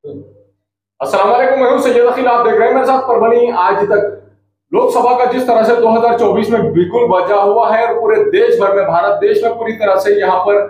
अस्सलाम वालेकुम, मैं हूं सैयद अखिल। आप देख रहे हैं मेरे साथ परभनी आज तक। लोकसभा का जिस तरह से 2024 में बिल्कुल बचा हुआ है और पूरे देश भर में, भारत देश में पूरी तरह से यहाँ पर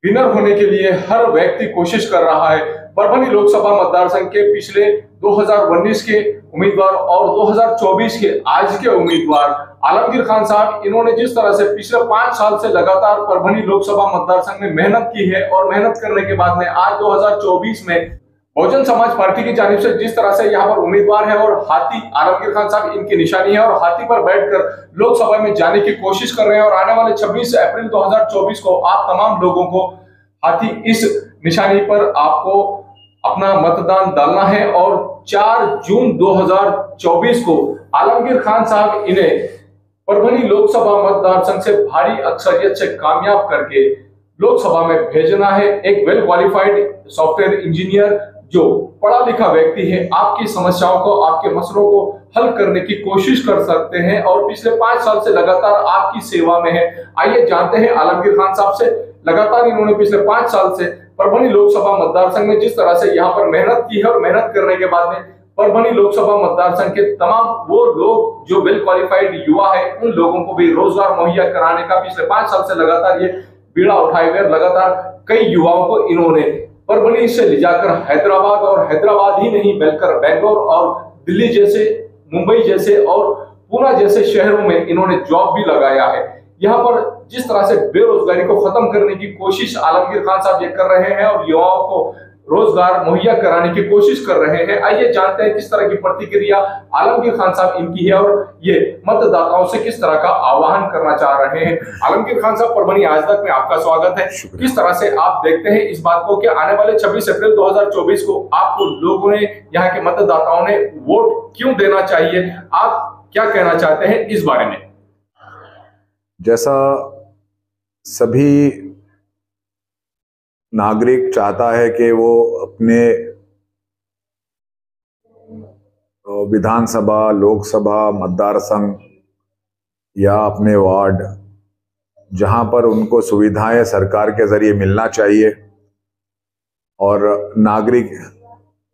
विनर होने के लिए हर व्यक्ति कोशिश कर रहा है। परभनी लोकसभा मतदार संघ के पिछले 2019 के उम्मीदवार और 2024 के आज के उम्मीदवार आलमगीर खान साहब, इन्होंने जिस तरह से पिछले 5 साल से लगातार परभनी लोकसभा मतदार संघ में मेहनत की है और मेहनत करने के बाद में आज 2024 में बहुजन समाज पार्टी की जानिब से जिस तरह से यहाँ पर उम्मीदवार है और हाथी आलमगीर खान साहब इनकी निशानी है और हाथी पर बैठकर लोकसभा में जाने की कोशिश कर रहे हैं। और आने वाले 26 अप्रैल 2024 को आप तमाम लोगों को हाथी इस निशानी पर आपको अपना मतदान डालना है और 4 जून 2024 को आलमगीर खान साहब इन्हें परभनी लोकसभा मतदार संघ से भारी अक्सरियत से कामयाब करके लोकसभा में भेजना है। एक वेल क्वालिफाइड सॉफ्टवेयर इंजीनियर जो पढ़ा लिखा व्यक्ति है, आपकी समस्याओं को, आपके मसलों को हल करने की कोशिश कर सकते हैं और पिछले 5 साल से लगातार आपकी सेवा में है। आइए जानते हैं आलमगीर खान साहब से। लगातार इन्होंने पिछले 5 साल से परभनी लोकसभा मतदार संघ में जिस तरह से यहाँ पर मेहनत की है और मेहनत करने के बाद में परभनी लोकसभा मतदार संघ के तमाम वो लोग जो वेल क्वालिफाइड युवा है, उन लोगों को भी रोजगार मुहैया कराने का पिछले 5 साल से लगातार ये बीड़ा उठाए हुए लगातार कई युवाओं को इन्होंने परभनी से ले जाकर हैदराबाद, और हैदराबाद ही नहीं बल्कि बेंगलोर और दिल्ली जैसे, मुंबई जैसे और पुणे जैसे शहरों में इन्होंने जॉब भी लगाया है। यहाँ पर जिस तरह से बेरोजगारी को खत्म करने की कोशिश आलमगीर खान साहब ये कर रहे हैं और युवाओं को रोजगार मुहैया कराने की कोशिश कर रहे हैं। आइए जानते हैं किस तरह की प्रतिक्रिया आलमगीर खान साहब इनकी है और ये मतदाताओं से किस तरह का आह्वान करना चाह रहे हैं। आलमगीर खान साहब, परभनी आज तक में आपका स्वागत है। किस तरह से आप देखते हैं इस बात को कि आने वाले 26 अप्रैल 2024 को आपको लोगों ने, यहाँ के मतदाताओं ने वोट क्यों देना चाहिए? आप क्या कहना चाहते हैं इस बारे में? जैसा सभी नागरिक चाहता है कि वो अपने विधानसभा, लोकसभा मतदार संघ या अपने वार्ड, जहां पर उनको सुविधाएं सरकार के जरिए मिलना चाहिए और नागरिक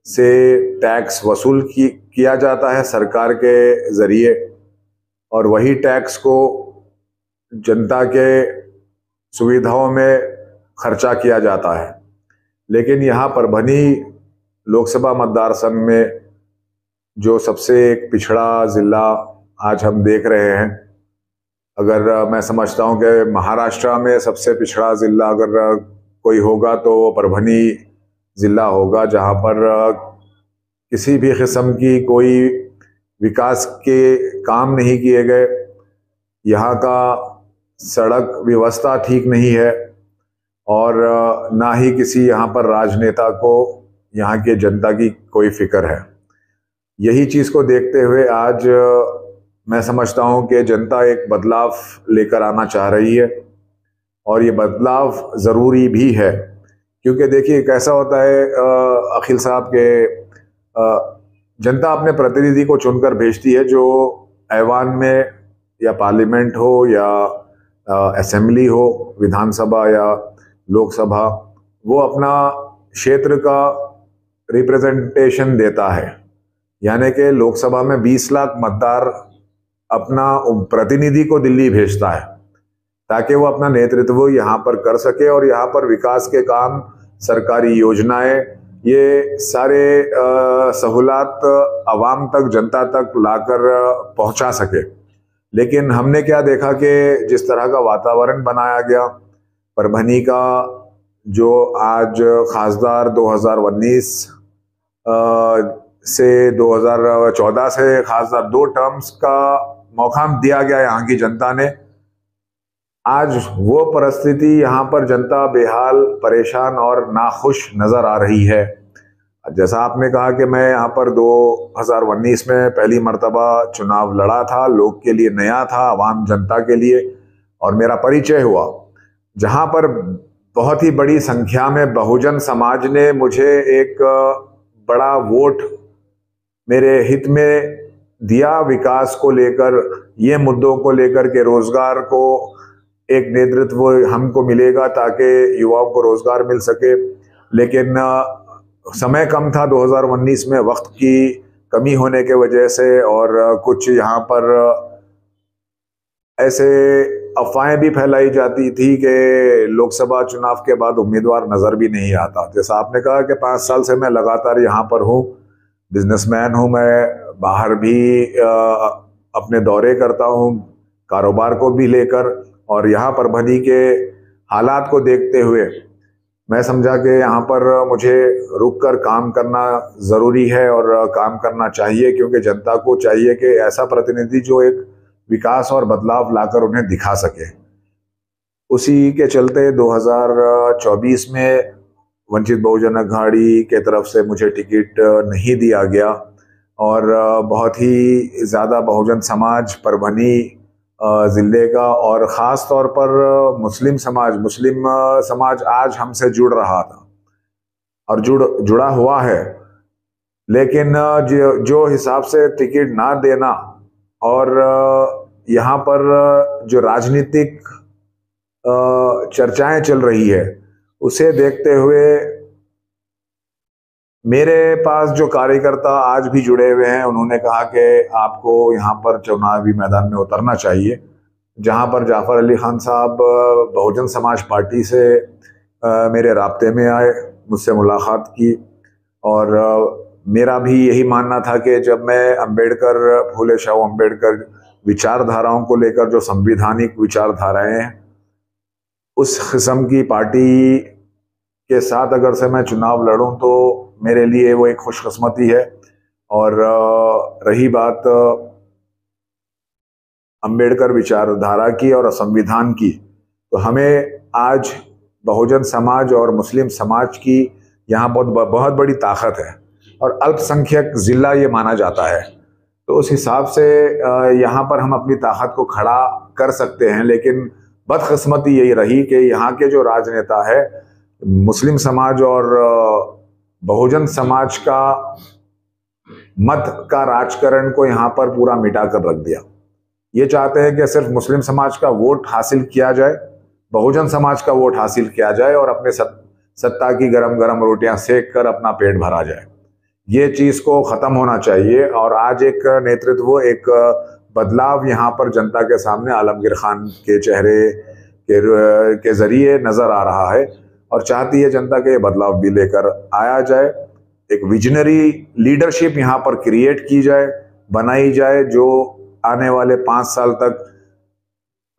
से टैक्स वसूल किया जाता है सरकार के जरिए, और वही टैक्स को जनता के सुविधाओं में खर्चा किया जाता है। लेकिन यहाँ परभनी लोकसभा मतदार संघ में जो सबसे एक पिछड़ा जिला आज हम देख रहे हैं, अगर मैं समझता हूँ कि महाराष्ट्र में सबसे पिछड़ा जिला अगर कोई होगा तो वो परभनी जिला होगा, जहाँ पर किसी भी किस्म की कोई विकास के काम नहीं किए गए। यहाँ का सड़क व्यवस्था ठीक नहीं है और ना ही किसी यहाँ पर राजनेता को यहाँ के जनता की कोई फिक्र है। यही चीज़ को देखते हुए आज मैं समझता हूँ कि जनता एक बदलाव लेकर आना चाह रही है और ये बदलाव ज़रूरी भी है, क्योंकि देखिए कैसा होता है अखिल साहब के जनता अपने प्रतिनिधि को चुनकर भेजती है, जो ऐवान में या पार्लियामेंट हो या असेंबली हो, विधानसभा या लोकसभा, वो अपना क्षेत्र का रिप्रेजेंटेशन देता है। यानी कि लोकसभा में 20 लाख मतदार अपना प्रतिनिधि को दिल्ली भेजता है ताकि वो अपना नेतृत्व यहाँ पर कर सके और यहाँ पर विकास के काम, सरकारी योजनाएं, ये सारे सहूलत आवाम तक, जनता तक लाकर पहुँचा सके। लेकिन हमने क्या देखा कि जिस तरह का वातावरण बनाया गया, परभनी का जो आज खासदार 2019 से 2014 से खासदार 2 टर्म्स का मौका दिया गया यहाँ की जनता ने, आज वो परिस्थिति यहाँ पर जनता बेहाल, परेशान और नाखुश नजर आ रही है। जैसा आपने कहा कि मैं यहाँ पर 2019 में पहली मर्तबा चुनाव लड़ा था, लोग के लिए नया था, आवाम जनता के लिए, और मेरा परिचय हुआ जहाँ पर बहुत ही बड़ी संख्या में बहुजन समाज ने मुझे एक बड़ा वोट मेरे हित में दिया, विकास को लेकर, ये मुद्दों को लेकर के रोजगार को एक नेतृत्व हमको मिलेगा ताकि युवाओं को रोजगार मिल सके। लेकिन समय कम था 2019 में, वक्त की कमी होने के वजह से, और कुछ यहाँ पर ऐसे अफवाहें भी फैलाई जाती थी कि लोकसभा चुनाव के बाद उम्मीदवार नजर भी नहीं आता। जैसा आपने कहा कि 5 साल से मैं लगातार यहाँ पर हूँ, बिजनेसमैन हूँ, मैं बाहर भी अपने दौरे करता हूँ कारोबार को भी लेकर, और यहाँ पर परभनी के हालात को देखते हुए मैं समझा कि यहाँ पर मुझे रुककर काम करना ज़रूरी है और काम करना चाहिए, क्योंकि जनता को चाहिए कि ऐसा प्रतिनिधि जो एक विकास और बदलाव लाकर उन्हें दिखा सके। उसी के चलते 2024 में वंचित बहुजन अघाड़ी के तरफ से मुझे टिकट नहीं दिया गया, और बहुत ही ज़्यादा बहुजन समाज परभनी ज़िले का और ख़ास तौर पर मुस्लिम समाज आज हमसे जुड़ रहा था और जुड़ा हुआ है, लेकिन जो हिसाब से टिकट ना देना और यहाँ पर जो राजनीतिक चर्चाएं चल रही है उसे देखते हुए मेरे पास जो कार्यकर्ता आज भी जुड़े हुए हैं, उन्होंने कहा कि आपको यहाँ पर चुनावी मैदान में उतरना चाहिए। जहाँ पर जाफर अली खान साहब बहुजन समाज पार्टी से मेरे राब्ते में आए, मुझसे मुलाकात की, और मेरा भी यही मानना था कि जब मैं फूले शाह अम्बेडकर विचारधाराओं को लेकर, जो संवैधानिक विचारधाराएं हैं, उस किस्म की पार्टी के साथ अगर से मैं चुनाव लड़ूं तो मेरे लिए वो एक खुशकिस्मती है। और रही बात अंबेडकर विचारधारा की और संविधान की, तो हमें आज बहुजन समाज और मुस्लिम समाज की यहाँ बहुत बड़ी ताकत है, और अल्पसंख्यक जिला ये माना जाता है। तो उस हिसाब से यहाँ पर हम अपनी ताकत को खड़ा कर सकते हैं। लेकिन बदकिस्मती यही रही कि यहाँ के जो राजनेता है, मुस्लिम समाज और बहुजन समाज का मत का राजकारण को यहाँ पर पूरा मिटा कर रख दिया। ये चाहते हैं कि सिर्फ मुस्लिम समाज का वोट हासिल किया जाए, बहुजन समाज का वोट हासिल किया जाए, और अपने सत्ता की गरम गरम रोटियां सेक कर अपना पेट भरा जाए। ये चीज को खत्म होना चाहिए। और आज एक नेतृत्व, एक बदलाव यहाँ पर जनता के सामने आलमगीर खान के चेहरे के जरिए नजर आ रहा है, और चाहती है जनता के ये बदलाव भी लेकर आया जाए। एक विजनरी लीडरशिप यहाँ पर क्रिएट की जाए, बनाई जाए, जो आने वाले 5 साल तक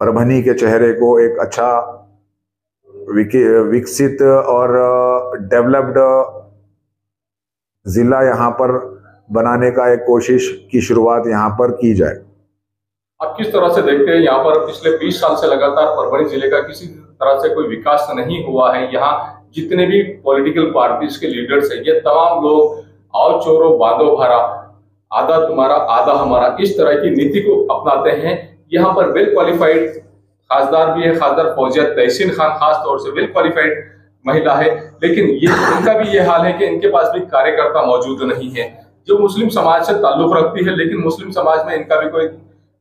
परभनी के चेहरे को एक अच्छा विकसित और डेवलप्ड जिला यहाँ पर बनाने का एक कोशिश की शुरुआत यहाँ पर की जाए। आप किस तरह से देखते हैं, यहाँ पर पिछले 20 साल से लगातार परभनी जिले का किसी तरह से कोई विकास नहीं हुआ है। यहाँ जितने भी पॉलिटिकल पार्टीज के लीडर्स हैं, ये तमाम लोग आओ चोरो बांधो भरा, आधा तुम्हारा आधा हमारा, इस तरह की नीति को अपनाते हैं। यहाँ पर वेल क्वालिफाइड खासदार भी है, खासदार फौजिया तहसीन खान खास तौर से वेल क्वालिफाइड महिला है, लेकिन ये इनका भी ये हाल है कि इनके पास भी कार्यकर्ता मौजूद नहीं है जो मुस्लिम समाज से ताल्लुक रखती है, लेकिन मुस्लिम समाज में इनका भी कोई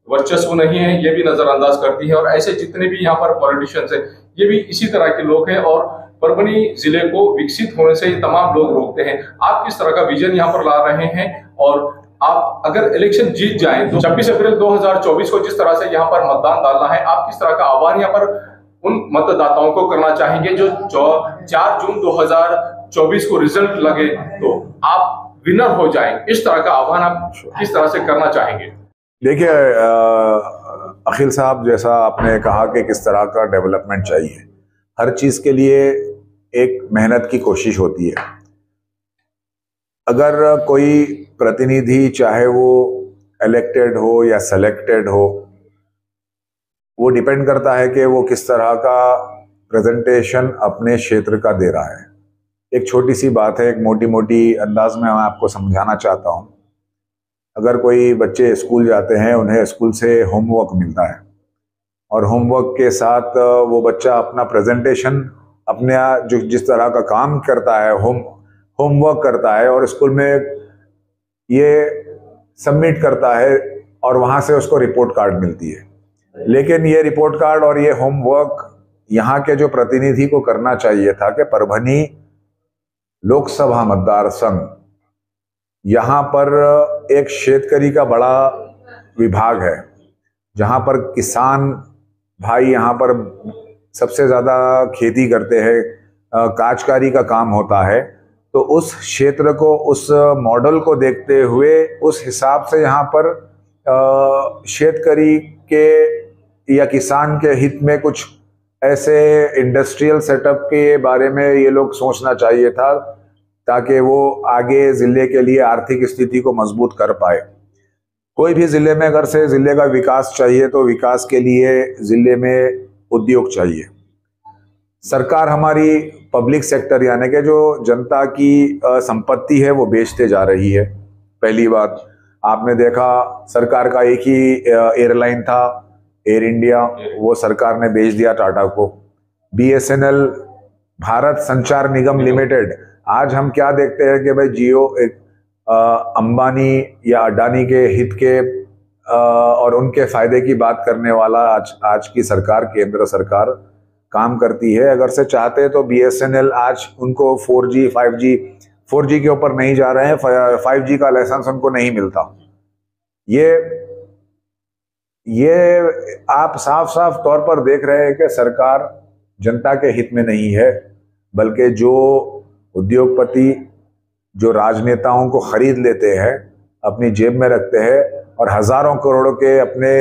वर्चस्व नहीं है, ये भी नजरअंदाज करती है। और ऐसे जितने भी यहाँ पर पॉलिटिशियंस हैं, ये भी इसी तरह के लोग हैं, और परभनी जिले को विकसित होने से ये तमाम लोग रोकते हैं। आप किस तरह का विजन यहाँ पर ला रहे हैं, और आप अगर इलेक्शन जीत जाएं तो 26 अप्रैल 2024 को जिस तरह से यहाँ पर मतदान डालना है, आप किस तरह का आह्वान यहाँ पर उन मतदाताओं को करना चाहेंगे जो 4 जून 2024 को रिजल्ट लगे तो आप विनर हो जाएं? इस तरह का आह्वान आप किस तरह से करना चाहेंगे? देखिए अखिल साहब, जैसा आपने कहा कि किस तरह का डेवलपमेंट चाहिए, हर चीज के लिए एक मेहनत की कोशिश होती है। अगर कोई प्रतिनिधि, चाहे वो इलेक्टेड हो या सेलेक्टेड हो, वो डिपेंड करता है कि वो किस तरह का प्रेजेंटेशन अपने क्षेत्र का दे रहा है। एक छोटी सी बात है, एक मोटी मोटी अंदाज में मैं आपको समझाना चाहता हूँ। अगर कोई बच्चे स्कूल जाते हैं, उन्हें स्कूल से होमवर्क मिलता है, और होमवर्क के साथ वो बच्चा अपना प्रेजेंटेशन अपने जो जिस तरह का काम करता है, होमवर्क करता है, और स्कूल में ये सबमिट करता है, और वहाँ से उसको रिपोर्ट कार्ड मिलती है। लेकिन ये रिपोर्ट कार्ड और ये होमवर्क यहाँ के जो प्रतिनिधि को करना चाहिए था कि परभनी लोकसभा मतदार संघ, यहाँ पर एक शेतकरी का बड़ा विभाग है, जहाँ पर किसान भाई यहाँ पर सबसे ज़्यादा खेती करते हैं, काश्तकारी का काम होता है। तो उस क्षेत्र को, उस मॉडल को देखते हुए उस हिसाब से यहाँ पर शेतकरी के या किसान के हित में कुछ ऐसे इंडस्ट्रियल सेटअप के बारे में ये लोग सोचना चाहिए था, ताकि वो आगे ज़िले के लिए आर्थिक स्थिति को मजबूत कर पाए। कोई भी ज़िले में अगर से ज़िले का विकास चाहिए तो विकास के लिए ज़िले में उद्योग चाहिए। सरकार हमारी पब्लिक सेक्टर यानी कि जो जनता की संपत्ति है वो बेचते जा रही है। पहली बात, आपने देखा सरकार का एक ही एयरलाइन था, एयर इंडिया, वो सरकार ने बेच दिया टाटा को। BSNL, भारत संचार निगम लिमिटेड, आज हम क्या देखते हैं कि भाई जियो एक अंबानी या अडानी के हित के और उनके फायदे की बात करने वाला आज की सरकार, केंद्र सरकार काम करती है। अगर से चाहते तो BSNL आज उनको 4G 5G 4G के ऊपर नहीं जा रहे हैं, 5G का लाइसेंस उनको नहीं मिलता। ये आप साफ साफ तौर पर देख रहे हैं कि सरकार जनता के हित में नहीं है, बल्कि जो उद्योगपति जो राजनेताओं को खरीद लेते हैं, अपनी जेब में रखते हैं और हजारों करोड़ों के अपने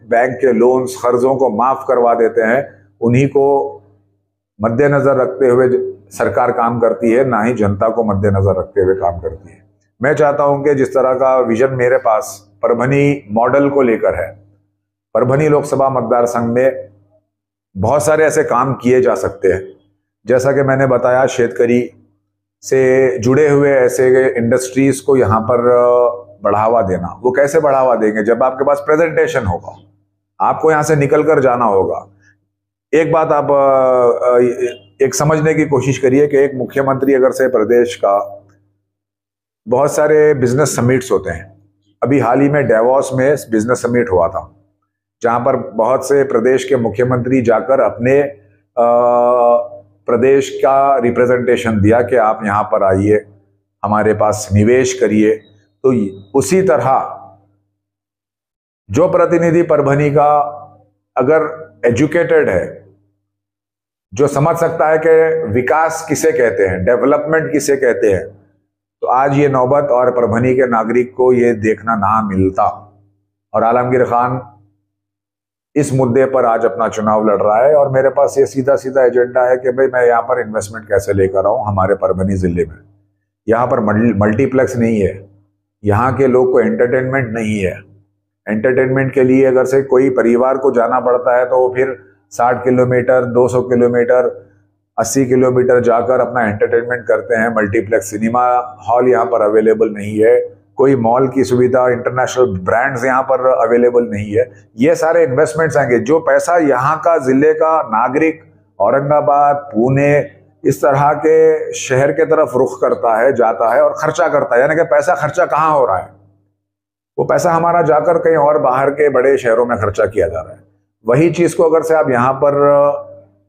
बैंक के लोन्स, कर्जों को माफ करवा देते हैं, उन्हीं को मद्देनजर रखते हुए सरकार काम करती है, ना ही जनता को मद्देनजर रखते हुए काम करती है। मैं चाहता हूं कि जिस तरह का विजन मेरे पास परभनी मॉडल को लेकर है, परभनी लोकसभा मतदार संघ में बहुत सारे ऐसे काम किए जा सकते हैं। जैसा कि मैंने बताया, शेतकरी से जुड़े हुए ऐसे इंडस्ट्रीज को यहाँ पर बढ़ावा देना। वो कैसे बढ़ावा देंगे? जब आपके पास प्रेजेंटेशन होगा, आपको यहाँ से निकल कर जाना होगा। एक बात आप एक समझने की कोशिश करिए कि एक मुख्यमंत्री अगर से प्रदेश का, बहुत सारे बिजनेस समिट्स होते हैं। अभी हाल ही में डेवॉस में बिजनेस समिट हुआ था, जहां पर बहुत से प्रदेश के मुख्यमंत्री जाकर अपने प्रदेश का रिप्रेजेंटेशन दिया कि आप यहाँ पर आइए, हमारे पास निवेश करिए। तो उसी तरह जो प्रतिनिधि परभनी का अगर एजुकेटेड है, जो समझ सकता है कि विकास किसे कहते हैं, डेवलपमेंट किसे कहते हैं, तो आज ये नौबत और परभनी के नागरिक को ये देखना ना मिलता। और आलमगीर खान इस मुद्दे पर आज अपना चुनाव लड़ रहा है और मेरे पास ये सीधा सीधा एजेंडा है कि भाई मैं यहाँ पर इन्वेस्टमेंट कैसे लेकर आऊँ हमारे परभनी जिले में। यहाँ पर मल्टीप्लेक्स नहीं है, यहाँ के लोग को एंटरटेनमेंट नहीं है। एंटरटेनमेंट के लिए अगर से कोई परिवार को जाना पड़ता है तो वो फिर 60 किलोमीटर, 200 किलोमीटर, 80 किलोमीटर जाकर अपना एंटरटेनमेंट करते हैं। मल्टीप्लेक्स सिनेमा हॉल यहाँ पर अवेलेबल नहीं है, कोई मॉल की सुविधा, इंटरनेशनल ब्रांड्स यहाँ पर अवेलेबल नहीं है। ये सारे इन्वेस्टमेंट्स आएंगे। जो पैसा यहाँ का जिले का नागरिक औरंगाबाद, पुणे, इस तरह के शहर के तरफ रुख करता है, जाता है और खर्चा करता है, यानी कि पैसा खर्चा कहाँ हो रहा है? वो पैसा हमारा जाकर कहीं और बाहर के बड़े शहरों में खर्चा किया जा रहा है। वही चीज को अगर से आप यहाँ पर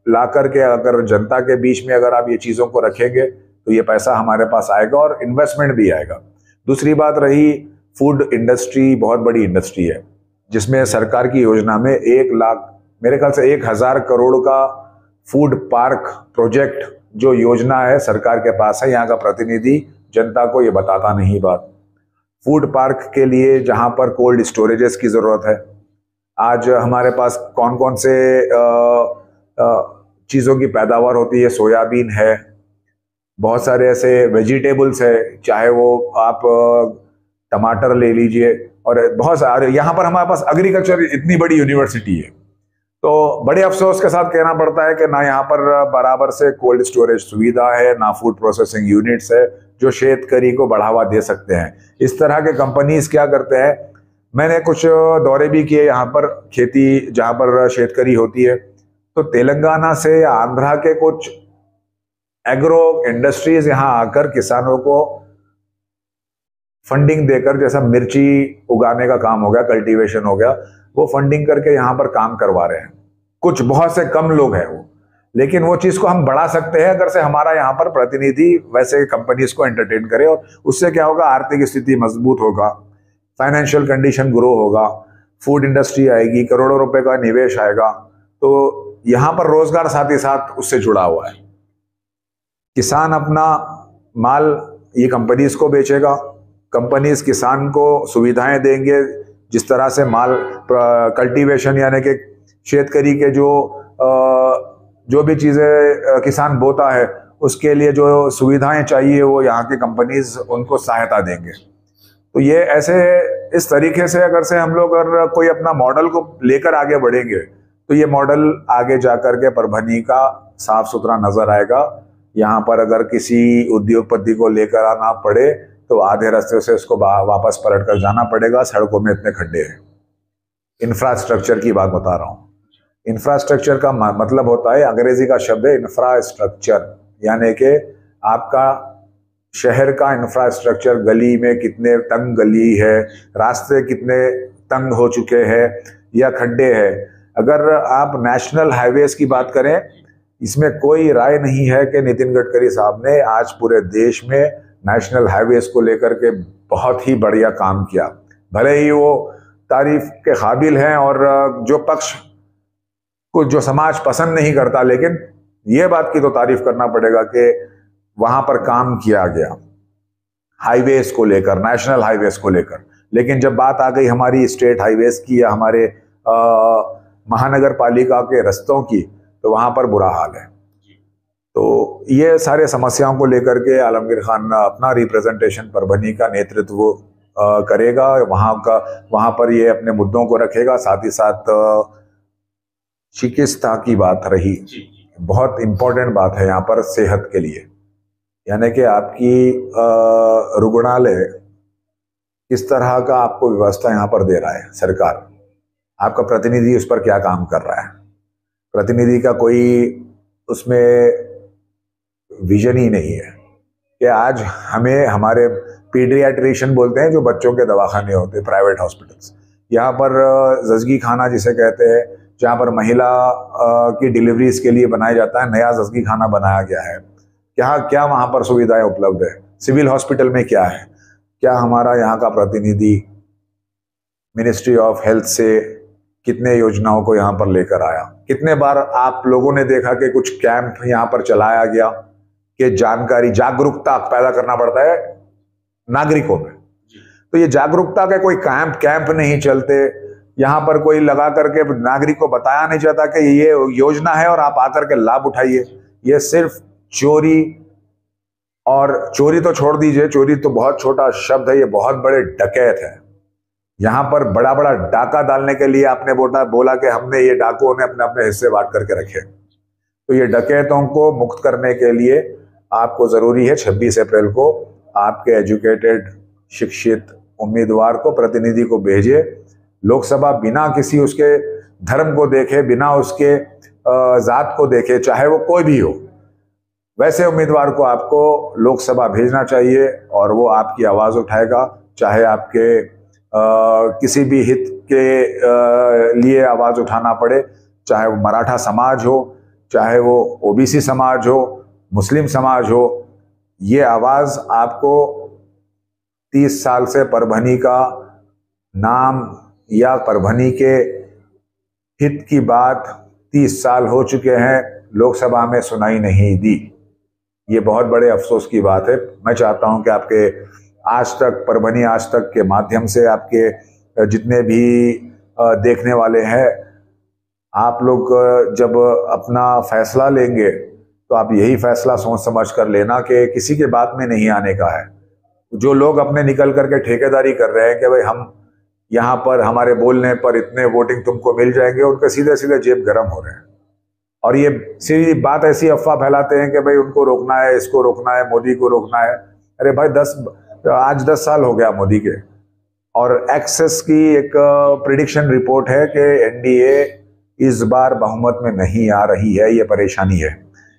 ला करके अगर जनता के बीच में अगर आप ये चीजों को रखेंगे तो ये पैसा हमारे पास आएगा और इन्वेस्टमेंट भी आएगा। दूसरी बात रही, फूड इंडस्ट्री बहुत बड़ी इंडस्ट्री है, जिसमें सरकार की योजना में 1 लाख, मेरे ख्याल से 1000 करोड़ का फूड पार्क प्रोजेक्ट जो योजना है सरकार के पास है। यहाँ का प्रतिनिधि जनता को ये बताता नहीं बात। फूड पार्क के लिए जहाँ पर कोल्ड स्टोरेजेस की जरूरत है, आज हमारे पास कौन कौन से चीज़ों की पैदावार होती है, सोयाबीन है, बहुत सारे ऐसे वेजिटेबल्स है, चाहे वो आप टमाटर ले लीजिए, और बहुत सारे यहाँ पर हमारे पास एग्रीकल्चर इतनी बड़ी यूनिवर्सिटी है। तो बड़े अफसोस के साथ कहना पड़ता है कि ना यहाँ पर बराबर से कोल्ड स्टोरेज सुविधा है, ना फूड प्रोसेसिंग यूनिट्स है जो शेतकरी को बढ़ावा दे सकते हैं। इस तरह के कंपनीज क्या करते हैं, मैंने कुछ दौरे भी किए यहाँ पर, खेती जहाँ पर शेतकरी होती है, तो तेलंगाना से या आंध्रा के कुछ एग्रो इंडस्ट्रीज यहाँ आकर किसानों को फंडिंग देकर, जैसा मिर्ची उगाने का काम हो गया, कल्टीवेशन हो गया, वो फंडिंग करके यहाँ पर काम करवा रहे हैं। कुछ बहुत से कम लोग हैं वो, लेकिन वो चीज को हम बढ़ा सकते हैं अगर से हमारा यहाँ पर प्रतिनिधि वैसे कंपनीज को एंटरटेन करे, और उससे क्या होगा, आर्थिक स्थिति मजबूत होगा, फाइनेंशियल कंडीशन ग्रो होगा, फूड इंडस्ट्री आएगी, करोड़ों रुपए का निवेश आएगा। तो यहाँ पर रोजगार साथ ही साथ उससे जुड़ा हुआ है। किसान अपना माल ये कंपनीज को बेचेगा, कंपनीज किसान को सुविधाएं देंगे, जिस तरह से माल कल्टीवेशन यानी कि शेतकरी के जो भी चीजें किसान बोता है उसके लिए जो सुविधाएं चाहिए वो यहाँ की कंपनीज उनको सहायता देंगे। तो ये ऐसे इस तरीके से अगर से हम लोग अगर कोई अपना मॉडल को लेकर आगे बढ़ेंगे तो ये मॉडल आगे जाकर के परभनी का साफ सुथरा नजर आएगा। यहाँ पर अगर किसी उद्योगपति को लेकर आना पड़े तो आधे रास्ते से उसको वापस पलट कर जाना पड़ेगा, सड़कों में इतने खड्डे हैं। इंफ्रास्ट्रक्चर की बात बता रहा हूँ। इंफ्रास्ट्रक्चर का मतलब होता है, अंग्रेजी का शब्द है इंफ्रास्ट्रक्चर, यानी कि आपका शहर का इंफ्रास्ट्रक्चर, गली में कितने तंग गली है, रास्ते कितने तंग हो चुके हैं या खड्डे हैं। अगर आप नेशनल हाईवेज की बात करें, इसमें कोई राय नहीं है कि नितिन गडकरी साहब ने आज पूरे देश में नेशनल हाईवेज को लेकर के बहुत ही बढ़िया काम किया। भले ही वो तारीफ के काबिल हैं और जो पक्ष को जो समाज पसंद नहीं करता, लेकिन ये बात की तो तारीफ करना पड़ेगा कि वहां पर काम किया गया हाईवेज को लेकर, नेशनल हाईवेज को लेकर। लेकिन जब बात आ गई हमारी स्टेट हाईवेज की या हमारे महानगर पालिका के रस्तों की, तो वहां पर बुरा हाल है। तो ये सारे समस्याओं को लेकर के आलमगीर खान अपना रिप्रेजेंटेशन परभनी का नेतृत्व करेगा, वहां पर ये अपने मुद्दों को रखेगा। साथ ही साथ चिकित्सा की बात रही, बहुत इंपॉर्टेंट बात है यहाँ पर सेहत के लिए, यानी कि आपकी रुग्णालय किस तरह का आपको व्यवस्था यहाँ पर दे रहा है सरकार, आपका प्रतिनिधि उस पर क्या काम कर रहा है। प्रतिनिधि का कोई उसमें विजन ही नहीं है कि आज हमें हमारे पीडियाट्रिशियन बोलते हैं जो बच्चों के दवाखाने होते हैं, प्राइवेट हॉस्पिटल्स, यहाँ पर जजगी खाना जिसे कहते हैं, जहाँ पर महिला की डिलीवरीज के लिए बनाया जाता है, नया जजगी खाना बनाया गया है। क्या वहाँ पर सुविधाएं उपलब्ध है? सिविल हॉस्पिटल में क्या है? क्या हमारा यहाँ का प्रतिनिधि मिनिस्ट्री ऑफ हेल्थ से कितने योजनाओं को यहाँ पर लेकर आया? कितने बार आप लोगों ने देखा कि कुछ कैंप यहाँ पर चलाया गया कि जानकारी, जागरूकता पैदा करना पड़ता है नागरिकों में। तो ये जागरूकता के कोई कैंप नहीं चलते, यहाँ पर कोई लगा करके नागरिक को बताया नहीं जाता कि ये योजना है और आप आकर के लाभ उठाइए। ये सिर्फ चोरी, और चोरी तो छोड़ दीजिए, चोरी तो बहुत छोटा शब्द है, ये बहुत बड़े डकैत है। यहाँ पर बड़ा बड़ा डाका डालने के लिए आपने बोला कि हमने ये डाकुओं ने अपने अपने हिस्से बांट करके रखे। तो ये डकैतों को मुक्त करने के लिए आपको जरूरी है 26 अप्रैल को आपके एजुकेटेड शिक्षित उम्मीदवार को, प्रतिनिधि को भेजे लोकसभा, बिना किसी उसके धर्म को देखे, बिना उसके जात को देखे, चाहे वो कोई भी हो, वैसे उम्मीदवार को आपको लोकसभा भेजना चाहिए और वो आपकी आवाज उठाएगा। चाहे आपके किसी भी हित के लिए आवाज उठाना पड़े, चाहे वो मराठा समाज हो, चाहे वो ओबीसी समाज हो, मुस्लिम समाज हो, ये आवाज आपको 30 साल से परभनी का नाम या परभनी के हित की बात 30 साल हो चुके हैं, लोकसभा में सुनाई नहीं दी। ये बहुत बड़े अफसोस की बात है। मैं चाहता हूं कि आपके आज तक, परभनी आज तक के माध्यम से आपके जितने भी देखने वाले हैं, आप लोग जब अपना फैसला लेंगे तो आप यही फैसला सोच समझ कर लेना कि किसी के बात में नहीं आने का है। जो लोग अपने निकल करके ठेकेदारी कर रहे हैं कि भाई हम यहाँ पर हमारे बोलने पर इतने वोटिंग तुमको मिल जाएंगे, उनके सीधे सीधे जेब गर्म हो रहे हैं। और ये सीधी बात ऐसी अफवाह फैलाते हैं कि भाई उनको रोकना है, इसको रोकना है, मोदी को रोकना है। अरे भाई आज 10 साल हो गया मोदी के, और एक्सेस की एक प्रिडिक्शन रिपोर्ट है कि एनडीए इस बार बहुमत में नहीं आ रही है। ये परेशानी है।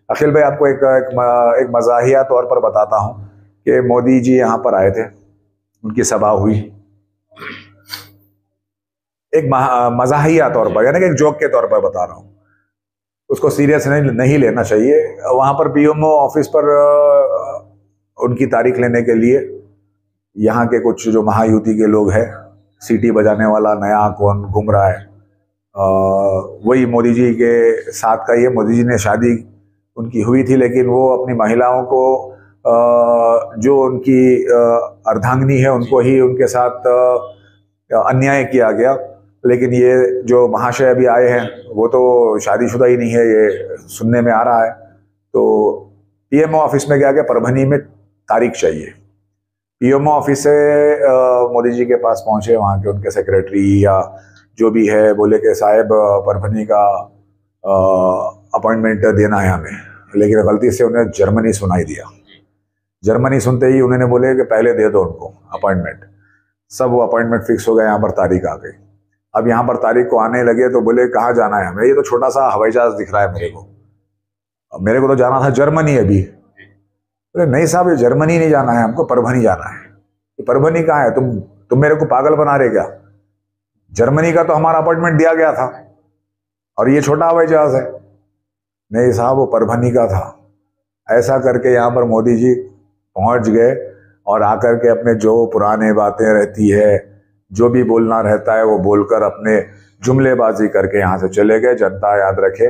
अखिल भाई, आपको एक मजाहिया तौर पर बताता हूं कि मोदी जी यहाँ पर आए थे, उनकी सभा हुई, एक मजाहिया तौर पर, यानी कि एक जोक के तौर पर बता रहा हूं। उसको सीरियस नहीं लेना चाहिए। वहाँ पर पीएमओ ऑफिस पर उनकी तारीख लेने के लिए यहाँ के कुछ जो महायुति के लोग हैं, सीटी बजाने वाला नया कौन घूम रहा है, वही मोदी जी के साथ का। ये मोदी जी ने शादी उनकी हुई थी, लेकिन वो अपनी महिलाओं को जो उनकी अर्धांगिनी है उनको ही उनके साथ अन्याय किया गया। लेकिन ये जो महाशय अभी आए हैं वो तो शादीशुदा ही नहीं है, ये सुनने में आ रहा है। तो पीएमओ ऑफिस में गया परभनी में तारीख चाहिए। पीएमओ ऑफिस से मोदी जी के पास पहुंचे, वहाँ के उनके सेक्रेटरी या जो भी है, बोले कि साहब परभनी का अपॉइंटमेंट देना है हमें, लेकिन गलती से उन्हें जर्मनी सुनाई दिया। जर्मनी सुनते ही उन्होंने बोले कि पहले दे दो उनको अपॉइंटमेंट। सब वो अपॉइंटमेंट फिक्स हो गया, यहाँ पर तारीख आ गई। अब यहाँ पर तारीख को आने लगे तो बोले कहाँ जाना है हमें, ये तो छोटा सा हवाई जहाज दिख रहा है मेरे को तो जाना था जर्मनी अभी। बोले नहीं साहब, ये जर्मनी नहीं जाना है, हमको परभनी जाना है। ये परभनी कहाँ है? तुम मेरे को पागल बना रहे क्या? जर्मनी का तो हमारा अपॉइंटमेंट दिया गया था और ये छोटा हवाई जहाज है। नहीं साहब, वो परभनी का था। ऐसा करके यहाँ पर मोदी जी पहुंच गए और आकर के अपने जो पुराने बातें रहती है, जो भी बोलना रहता है, वो बोलकर अपने जुमलेबाजी करके यहाँ से चले गए। जनता याद रखे,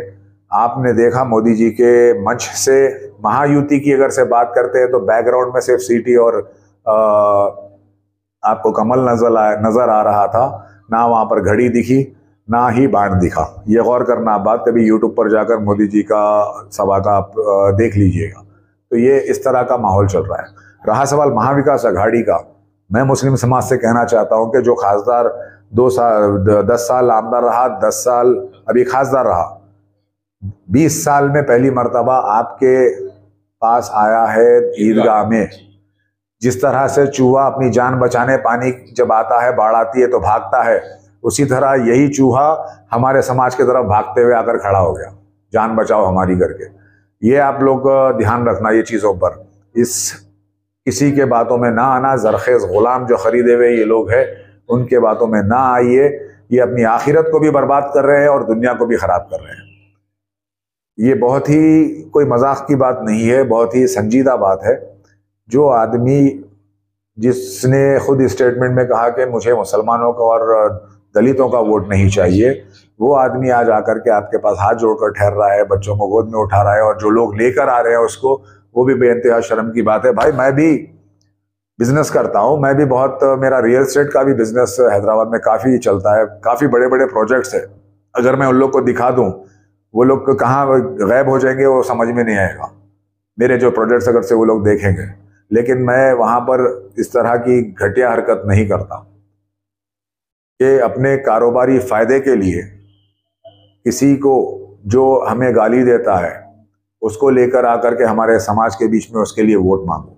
आपने देखा मोदी जी के मंच से महायुति की अगर से बात करते हैं तो बैकग्राउंड में सिर्फ सीटी और आपको कमल नजर आ रहा था, ना वहाँ पर घड़ी दिखी, ना ही बाण दिखा। ये गौर करना बात, कभी यूट्यूब पर जाकर मोदी जी का सभा का आप देख लीजिएगा। तो ये इस तरह का माहौल चल रहा है। रहा सवाल महाविकास अघाड़ी का, मैं मुस्लिम समाज से कहना चाहता हूं कि जो खासदार 10 साल आमदार रहा, 10 साल अभी खासदार रहा, 20 साल में पहली मर्तबा आपके पास आया है ईदगाह में। जिस तरह से चूहा अपनी जान बचाने पानी जब आता है, बाढ़ आती है तो भागता है, उसी तरह यही चूहा हमारे समाज की तरफ भागते हुए आकर खड़ा हो गया, जान बचाओ हमारी करके। ये आप लोग ध्यान रखना ये चीज़ों पर। इस किसी के बातों में ना आना, जरखेज गुलाम जो खरीदे हुए ये लोग हैं उनके बातों में ना आइए। ये अपनी आखिरत को भी बर्बाद कर रहे हैं और दुनिया को भी खराब कर रहे हैं। ये बहुत ही कोई मजाक की बात नहीं है, बहुत ही संजीदा बात है। जो आदमी जिसने खुद स्टेटमेंट में कहा कि मुझे मुसलमानों का और दलितों का वोट नहीं चाहिए, वो आदमी आज आकर के आपके पास हाथ जोड़कर ठहर रहा है, बच्चों को गोद में उठा रहा है, और जो लोग लेकर आ रहे हैं उसको, वो भी बेइंतहा शर्म की बात है। भाई मैं भी बिजनेस करता हूँ, मैं भी बहुत, मेरा रियल एस्टेट का भी बिजनेस हैदराबाद में काफ़ी चलता है, काफ़ी बड़े बड़े प्रोजेक्ट्स है। अगर मैं उन लोग को दिखा दूँ, वो लोग कहाँ गायब हो जाएंगे वो समझ में नहीं आएगा, मेरे जो प्रोजेक्ट्स अगर से वो लोग देखेंगे। लेकिन मैं वहाँ पर इस तरह की घटिया हरकत नहीं करता कि अपने कारोबारी फायदे के लिए किसी को जो हमें गाली देता है उसको लेकर आकर के हमारे समाज के बीच में उसके लिए वोट मांगो।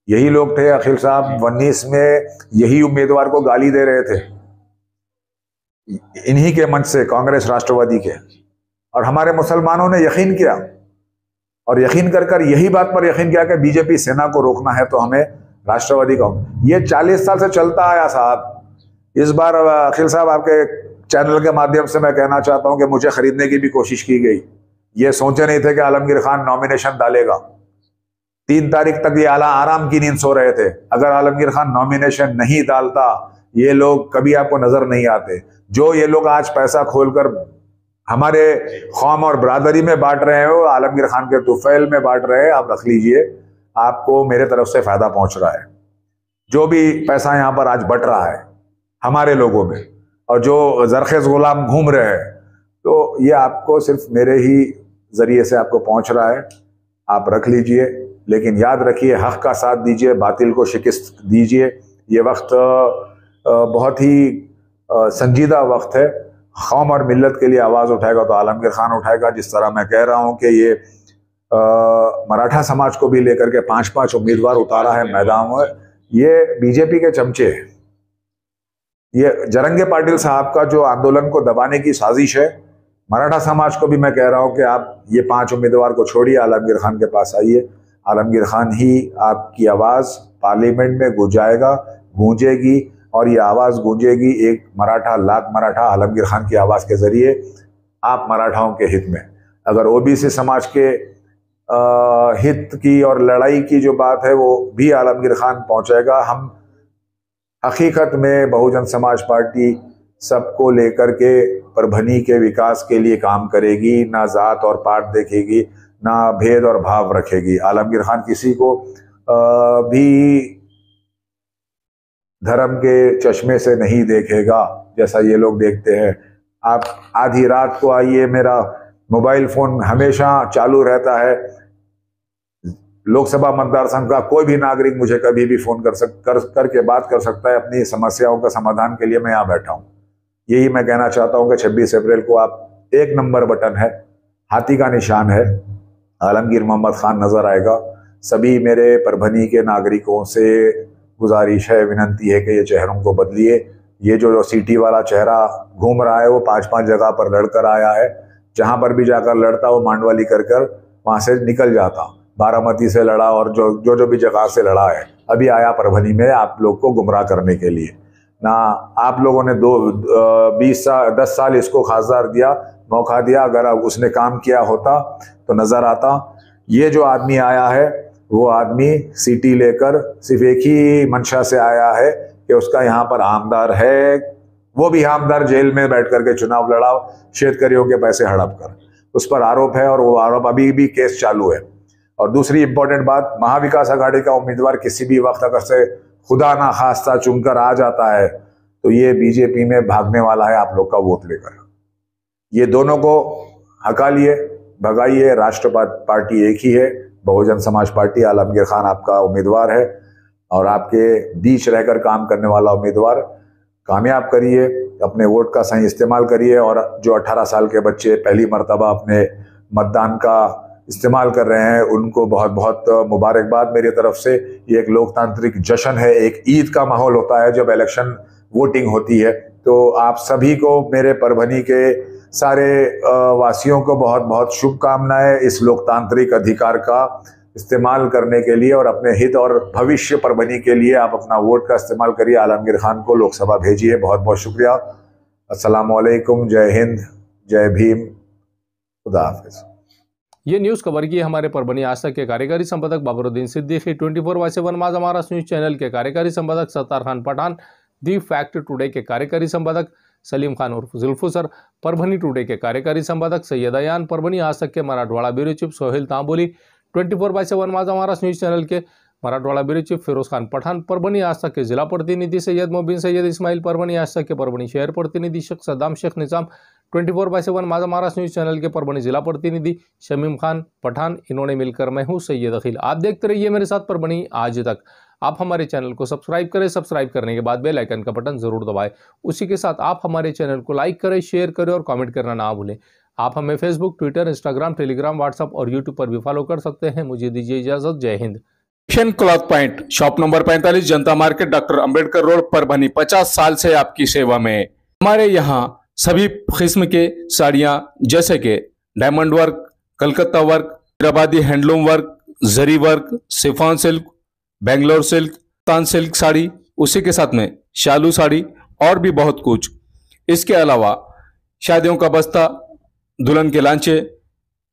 यही लोग थे अखिल साहब 19 में, यही उम्मीदवार को गाली दे रहे थे, इन्हीं के मंच से, कांग्रेस राष्ट्रवादी के। और हमारे मुसलमानों ने यकीन किया, और यकीन कर कर यही बात पर यकीन किया कि बीजेपी सेना को रोकना है तो हमें राष्ट्रवादी का। ये 40 साल से चलता आया साहब। इस बार अखिल साहब आपके चैनल के माध्यम से मैं कहना चाहता हूं कि मुझे खरीदने की भी कोशिश की गई। ये सोचे नहीं थे कि आलमगीर खान नॉमिनेशन डालेगा। 3 तारीख तक ये आराम की नींद सो रहे थे। अगर आलमगीर खान नॉमिनेशन नहीं डालता, ये लोग कभी आपको नजर नहीं आते। जो ये लोग आज पैसा खोलकर हमारे कौम और बरादरी में बांट रहे हो, आलमगीर खान के तुफैल में बांट रहे हैं, आप रख लीजिए, आपको मेरे तरफ से फायदा पहुंच रहा है। जो भी पैसा यहाँ पर आज बट रहा है हमारे लोगों में, और जो जरखेज गुलाम घूम रहे हैं, तो ये आपको सिर्फ मेरे ही जरिए से आपको पहुंच रहा है, आप रख लीजिए। लेकिन याद रखिए, हक का साथ दीजिए, बातिल को शिकस्त दीजिए। ये वक्त बहुत ही संजीदा वक्त है। कौम और मिल्लत के लिए आवाज़ उठाएगा तो आलमगीर खान उठाएगा। जिस तरह मैं कह रहा हूँ कि ये मराठा समाज को भी लेकर के 5-5 उम्मीदवार उतारा है मैदान में, ये बीजेपी के चमचे हैं। ये जरंगे पाटिल साहब का जो आंदोलन को दबाने की साजिश है। मराठा समाज को भी मैं कह रहा हूँ कि आप ये 5 उम्मीदवार को छोड़िए, आलमगीर खान के पास आइए। आलमगीर खान ही आपकी आवाज़ पार्लियामेंट में गूंजेगी, और ये आवाज़ गूंजेगी एक मराठा, लाख मराठा, आलमगीर खान की आवाज़ के ज़रिए, आप मराठाओं के हित में। अगर ओबीसी समाज के हित की और लड़ाई की जो बात है वो भी आलमगीर खान पहुंचाएगा। हम हकीकत में बहुजन समाज पार्टी सबको लेकर के परभनी के विकास के लिए काम करेगी, ना जात और पात देखेगी, ना भेद और भाव रखेगी। आलमगीर खान किसी को भी धर्म के चश्मे से नहीं देखेगा जैसा ये लोग देखते हैं। आप आधी रात को आइए, मेरा मोबाइल फोन हमेशा चालू रहता है। लोकसभा मतदार संघ का कोई भी नागरिक मुझे कभी भी फोन करके बात कर सकता है। अपनी समस्याओं का समाधान के लिए मैं यहाँ बैठा हूँ। यही मैं कहना चाहता हूँ कि 26 अप्रैल को आप एक नंबर बटन है, हाथी का निशान है, आलमगीर मोहम्मद खान नजर आएगा। सभी मेरे परभनी के नागरिकों से गुजारिश है, विनंती है कि ये चेहरों को बदलिए। ये जो सीटी वाला चेहरा घूम रहा है वो 5-5 जगह पर लड़कर आया है। जहां पर भी जाकर लड़ता वो मांडवाली कर वहां से निकल जाता। बारामती से लड़ा और जो भी जगह से लड़ा है, अभी आया परभनी में आप लोग को गुमराह करने के लिए। ना आप लोगों ने 10 साल इसको खासदार दिया, मौका दिया। अगर उसने काम किया होता तो नजर आता। ये जो आदमी आया है वो आदमी सीटी लेकर सिर्फ एक ही मंशा से आया है कि उसका यहाँ पर आमदार है, वो भी आमदार जेल में बैठ करके चुनाव लड़ा शेतकरियों के पैसे हड़प कर, उस पर आरोप है और वो आरोप अभी भी केस चालू है। और दूसरी इंपॉर्टेंट बात, महाविकास आघाड़ी का उम्मीदवार किसी भी वक्त अगर से खुदा ना खास्ता चुनकर आ जाता है तो ये बीजेपी में भागने वाला है आप लोग का वोट लेकर। ये दोनों को हकालिए, भगाइए। राष्ट्र पार्टी एक ही है, बहुजन समाज पार्टी। आलमगीर खान आपका उम्मीदवार है और आपके बीच रहकर काम करने वाला उम्मीदवार। कामयाब करिए, अपने वोट का सही इस्तेमाल करिए। और जो 18 साल के बच्चे पहली मर्तबा अपने मतदान का इस्तेमाल कर रहे हैं उनको बहुत बहुत मुबारकबाद मेरी तरफ से। ये एक लोकतांत्रिक जश्न है, एक ईद का माहौल होता है जब इलेक्शन वोटिंग होती है। तो आप सभी को, मेरे परभनी के सारे वासियों को बहुत बहुत शुभकामनाएं इस लोकतांत्रिक अधिकार का इस्तेमाल करने के लिए। और अपने हित और भविष्य परभनी के लिए आप अपना वोट का इस्तेमाल करिए। आलमगीर खान को लोकसभा भेजिए। बहुत बहुत शुक्रिया। अस्सलाम वालेकुम, जय हिंद, जय भीम, खुदा हाफिज। ये न्यूज़ कवर की हमारे परभनी आज तक के कार्यकारी संपादक बाबरुद्दीन सिद्दीकी, 24/7 माज हमारा न्यूज़ चैनल के कार्यकारी संपादक Sattar Khan Pathan, the fact today के कार्यकारी संपादक सलीम खान उर्फ जुल्फू सर, परभनी टुडे के कार्यकारी संपादक सैयद अयान, परभनी आज तक के मराठवाड़ा ब्यूरो चीफ सोहेल तांबोली, 24/7 माज हमारा न्यूज़ चैनल के मराठवाड़ा ब्यूरो चीफ फिरोज खान पठान, परभनी आज तक के जिला प्रतिनिधि सैयद मोबिन सैयद इस्माइल, परभनी आज तक के परभनी शहर प्रतिनिधि शेख सद्दाम शेख निजाम, 24/7 माज हमारा न्यूज़ चैनल के परभनी जिला प्रतिनिधि शमीम खान पठान, इन्होंने मिलकर मैं हूँ सैयद अखिल। आप देखते रहिए मेरे साथ परभनी आज तक। आप हमारे चैनल को सब्सक्राइब करें, सब्सक्राइब करने के बाद बेल आइकन का बटन जरूर दबाएं। उसी के साथ आप हमारे चैनल को लाइक करें, शेयर करें और कमेंट करना ना भूलें। आप हमें Facebook, Twitter, Instagram, Telegram, WhatsApp और यूट्यूब पर भी फॉलो कर सकते हैं। मुझे दीजिए इजाजत। जय Hind. Fashion cloth point, shop number 45, Janata market, doctor Ambedkar road, Parbhani. 50 साल से आपकी सेवा में। हमारे यहाँ सभी किस्म के साड़ियाँ जैसे कि diamond work, Calcutta work, Hyderabadi handloom work, zari work, chiffon silk, Bangalore silk, तान सिल्क साड़ी, उसी के साथ में शालू साड़ी और भी बहुत कुछ। इसके अलावा शादियों का बस्ता, दुल्हन के लांचे,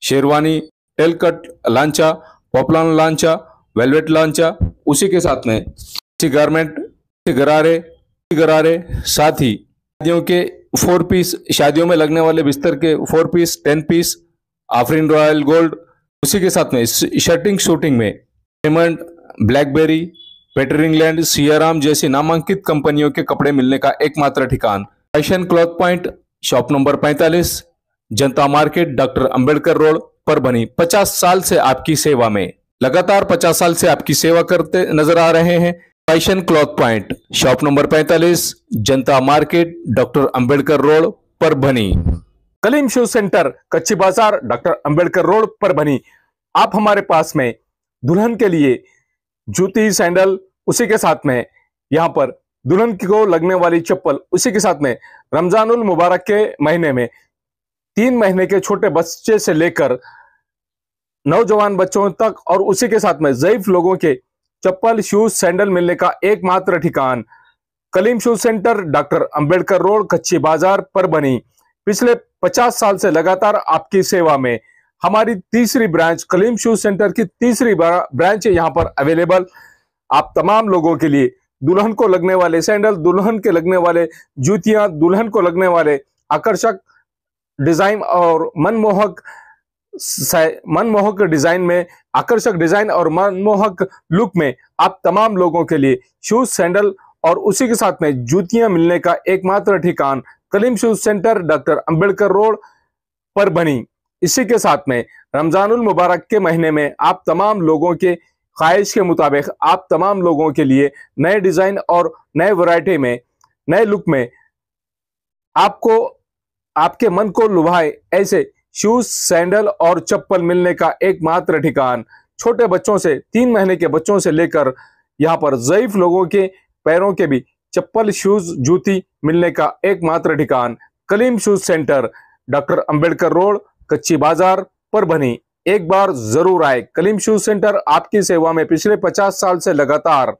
शेरवानी, टेलकट लांचा, पॉपलॉन लांचा, वेलवेट लांचा, उसी के साथ में गारमेंट, गरारे, साथ ही शादियों के 4 पीस, शादियों में लगने वाले बिस्तर के 4 piece, 10 piece, Afreen royal gold, उसी के साथ में शर्टिंग शूटिंग में diamond, Blackberry, Peter England, Siyaram जैसी नामांकित कंपनियों के कपड़े मिलने का एकमात्र ठिकान fashion cloth point, shop number 45, Janata market, doctor Ambedkar road, Parbhani. 50 साल से आपकी सेवा में, लगातार 50 साल से आपकी सेवा करते नजर आ रहे हैं। Fashion cloth point, shop number 45, Janata market, doctor Ambedkar road, Parbhani. Kaleem shoe centre, Kachchi Bazar, doctor Ambedkar road, Parbhani. आप हमारे पास में दुल्हन के लिए जूती, सैंडल, उसी के साथ में यहाँ पर दुल्हन को लगने वाली चप्पल, उसी के साथ में रमजानुल मुबारक के महीने में 3 महीने के छोटे बच्चे से लेकर नौजवान बच्चों तक और उसी के साथ में ज़ईफ लोगों के चप्पल, शूज, सैंडल मिलने का एकमात्र ठिकान Kaleem shoe centre, doctor Ambedkar road, Kachchi Bazar, Parbhani. पिछले 50 साल से लगातार आपकी सेवा में। हमारी तीसरी ब्रांच कलीम शूज सेंटर की तीसरी ब्रांच है यहाँ पर अवेलेबल। आप तमाम लोगों के लिए दुल्हन को लगने वाले सैंडल, दुल्हन के लगने वाले जूतियां, दुल्हन को लगने वाले आकर्षक डिजाइन और मनमोहक डिजाइन में, आकर्षक डिजाइन और मनमोहक लुक में आप तमाम लोगों के लिए शूज, सैंडल और उसी के साथ में जूतियां मिलने का एकमात्र ठिकान Kaleem shoes centre, doctor Ambedkar road, Parbhani. इसी के साथ में रमजानुल मुबारक के महीने में आप तमाम लोगों के ख्वाहिश के मुताबिक आप तमाम लोगों के लिए नए डिजाइन और नए वैरायटी में, नए लुक में आपको आपके मन को लुभाए ऐसे शूज, सैंडल और चप्पल मिलने का एकमात्र ठिकान, छोटे बच्चों से 3 महीने के बच्चों से लेकर यहाँ पर ज़ईफ लोगों के पैरों के भी चप्पल, शूज, जूती मिलने का एकमात्र ठिकान Kaleem shoes centre, doctor Ambedkar road, Kachchi Bazar, Parbhani. एक बार जरूर आए। कलीम शूज सेंटर आपकी सेवा में पिछले 50 साल से लगातार